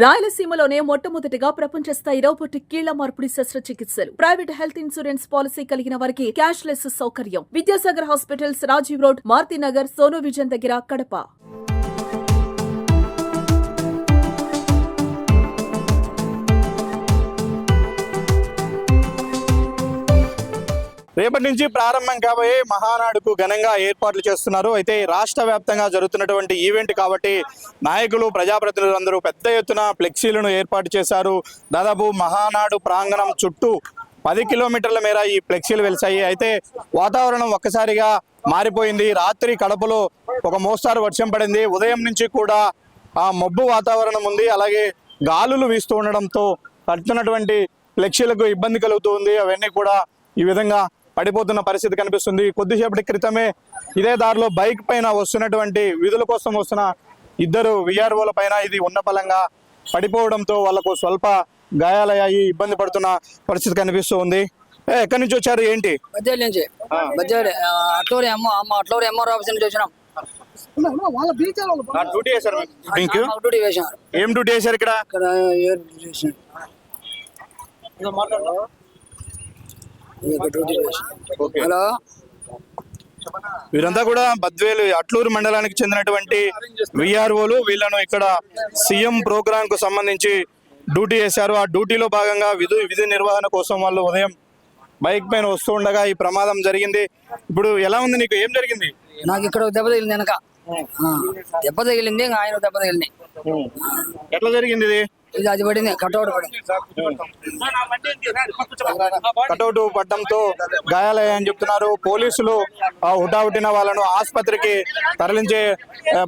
రాయలసీమలోనే మొట్టమొదటిగా ప్రపంచ స్థాయి రోబోటిక్ కీళ్ల మార్పిడి శస్త్రచికిత్సలు. ప్రైవేట్ హెల్త్ ఇన్సూరెన్స్ పాలసీ కలిగిన వారికి క్యాష్లెస్ సౌకర్యం. Vidyasagar hospitals, Rajiv road, Marutinagar, Sonu vision దగ్గర, కడప. రేపటి నుంచి ప్రారంభం కాబోయే మహానాడుకు ఘనంగా ఏర్పాట్లు చేస్తున్నారు. అయితే రాష్ట్ర వ్యాప్తంగా జరుగుతున్నటువంటి ఈవెంట్ కాబట్టి నాయకులు, ప్రజాప్రతినిధులందరూ పెద్ద ఎత్తున ఫ్లెక్సీలను ఏర్పాటు చేశారు. దాదాపు మహానాడు ప్రాంగణం చుట్టూ 10 కిలోమీటర్ల మేర ఈ ఫ్లెక్సీలు వెలిసాయి. అయితే వాతావరణం ఒక్కసారిగా మారిపోయింది. రాత్రి కడపలో ఒక మోస్తారు వర్షం పడింది. ఉదయం నుంచి కూడా మబ్బు వాతావరణం ఉంది. అలాగే గాలులు వీస్తూ ఉండడంతో కడుతున్నటువంటి ఫ్లెక్సీలకు ఇబ్బంది కలుగుతుంది. అవన్నీ కూడా ఈ విధంగా పడిపోతున్న పరిస్థితి కనిపిస్తుంది. కొద్దిసేపటి క్రితమే ఇదే దారిలో బైక్ పైన వస్తున్నటువంటి విధుల కోసం వస్తున్న 2 విఆర్ఓల పైన ఇది ఉన్నపలంగా పడిపోవడంతో వాళ్లకు స్వల్ప గాయాలయ్యాయి. ఇబ్బంది పడుతున్న పరిస్థితి కనిపిస్తూ ఉంది. ఎక్కడి నుంచి వచ్చారు, ఏంటి? బద్దేలి నుంచి. అట్లూరి ఎంఆర్ ఆఫీస్ నుంచి వచ్చినాం. డ్యూటీ చేశారు? డ్యూటీ వేసాం. ఏం డ్యూటీ చేశారు ఇక్కడ? హలో, వీరంతా కూడా బద్వేలు అట్లూరు మండలానికి చెందినటువంటి విఆర్ఓలు. వీళ్ళను ఇక్కడ సీఎం ప్రోగ్రామ్ కు సంబంధించి డ్యూటీ చేశారు. ఆ డ్యూటీలో భాగంగా విధి నిర్వహణ కోసం వాళ్ళు ఉదయం బైక్ పైన వస్తూ ఉండగా ఈ ప్రమాదం జరిగింది. ఇప్పుడు ఎలా ఉంది, నీకు ఏం జరిగింది? నాకు ఇక్కడ దెబ్బ తగిలింది, వెనక దెబ్బ తగిలింది, ఆయన దెబ్బ తగిలింది. ఎట్లా జరిగింది ఇది? ఇది అది పడింది, కటౌట్ పడింది. కటౌట్ పడ్డంతో గాయాలయ్యాయని చెప్తున్నారు. పోలీసులు హుటాహుటిన వాళ్ళను ఆసుపత్రికి తరలించే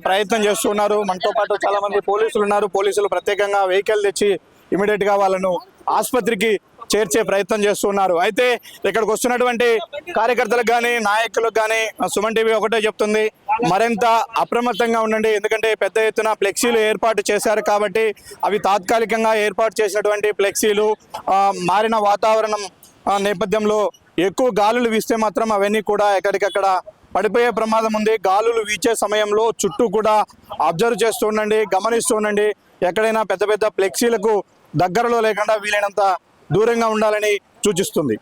ప్రయత్నం చేస్తున్నారు. మనతో పాటు చాలా మంది పోలీసులు ఉన్నారు. పోలీసులు ప్రత్యేకంగా వెహికల్ తెచ్చి ఇమీడియట్ గా వాళ్ళను ఆసుపత్రికి చేర్చే ప్రయత్నం చేస్తున్నారు. అయితే ఇక్కడికి వస్తున్నటువంటి కార్యకర్తలకు కానీ, నాయకులకు కానీ సుమన్ టీవీ ఒకటే చెప్తుంది, మరింత అప్రమత్తంగా ఉండండి. ఎందుకంటే పెద్ద ఎత్తున ఫ్లెక్సీలు ఏర్పాటు చేశారు కాబట్టి అవి తాత్కాలికంగా ఏర్పాటు చేసినటువంటి ఫ్లెక్సీలు మారిన వాతావరణం నేపథ్యంలో ఎక్కువ గాలులు వీస్తే మాత్రం అవన్నీ కూడా ఎక్కడికక్కడ పడిపోయే ప్రమాదం ఉంది. గాలులు వీచే సమయంలో చుట్టూ కూడా అబ్జర్వ్ చేస్తూ ఉండండి, గమనిస్తూ ఉండండి. ఎక్కడైనా పెద్ద పెద్ద ఫ్లెక్సీలకు దగ్గరలో లేకుండా వీలైనంత దూరంగా ఉండాలని సూచిస్తుంది.